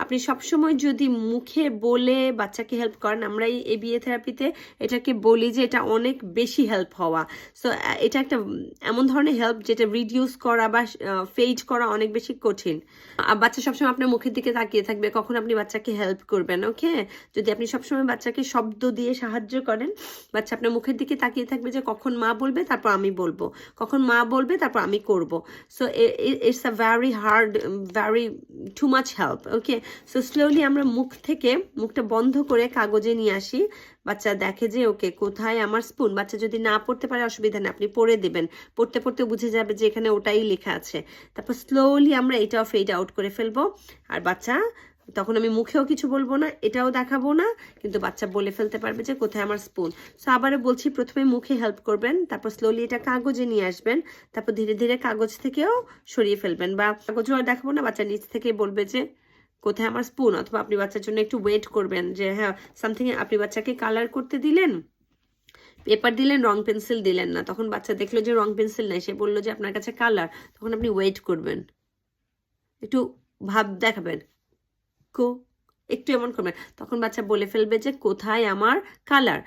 আপনি সবসময় যদি মুখে বলে বাচ্চাকে হেল্প করেন, আমরা এই ABA থেরাপিতে এটাকে বলি যে এটা অনেক বেশি হেল্প হওয়া। সো এটা একটা এমন ধরনের হেল্প যেটা রিডিউস করা বা ফেড করা অনেক বেশি কঠিন। বাচ্চা সবসময় আপনার মুখের দিকে তাকিয়ে থাকবে কখন আপনি বাচ্চাকে হেল্প করবেন। ওকে, যদি আপনি সবসময় বাচ্চাকে শব্দ দিয়ে সাহায্য করেন, বাচ্চা আপনার মুখের দিকে তাকিয়ে থাকবে যে কখন মা বলবে তারপর আমি বলবো, কখন মা বলবে তারপর আমি করব। So it's a very hard, very too much help. Okay, so slowly আমরা মুখটা বন্ধ করে কাগজে নিয়ে আসি। বাচ্চা দেখে যে ওকে কোথায় আমার স্পুন। বাচ্চা যদি না পড়তে পারে অসুবিধা নেই, আপনি পড়ে দেবেন, পড়তে পড়তে বুঝে যাবে যে এখানে ওটাই লেখা আছে। তারপর স্লোলি আমরা এটাও ফেড আউট করে ফেলবো। আর বাচ্চা তখন আমি মুখেও কিছু বলবো না, এটাও দেখাবো না, কিন্তু বাচ্চা বলে ফেলতে পারবে যে কোথায় আমার স্পুন। সো আবারও বলছি, প্রথমে মুখে হেল্প করবেন, তারপর স্লোলি এটা কাগজে নিয়ে আসবেন, তারপর ধীরে ধীরে কাগজ থেকেও সরিয়ে ফেলবেন, বা কাগজও আর দেখাবো না, বাচ্চা নিচ থেকে বলবে যে কোথায় আমার স্পুন। অথবা আপনি বাচ্চার জন্য একটু ওয়েট করবেন যে হ্যাঁ সামথিং, আপনি বাচ্চাকে কালার করতে দিলেন, পেপার দিলেন, রং পেন্সিল দিলেন না, তখন বাচ্চা দেখলো যে রং পেন্সিল নাই, সে বললো যে আপনার কাছে কালার, তখন আপনি ওয়েট করবেন, একটু ভাব দেখাবেন, একটু এমন করবেন, তখন বাচ্চা বলে ফেলবে যে কোথায় আমার কালার।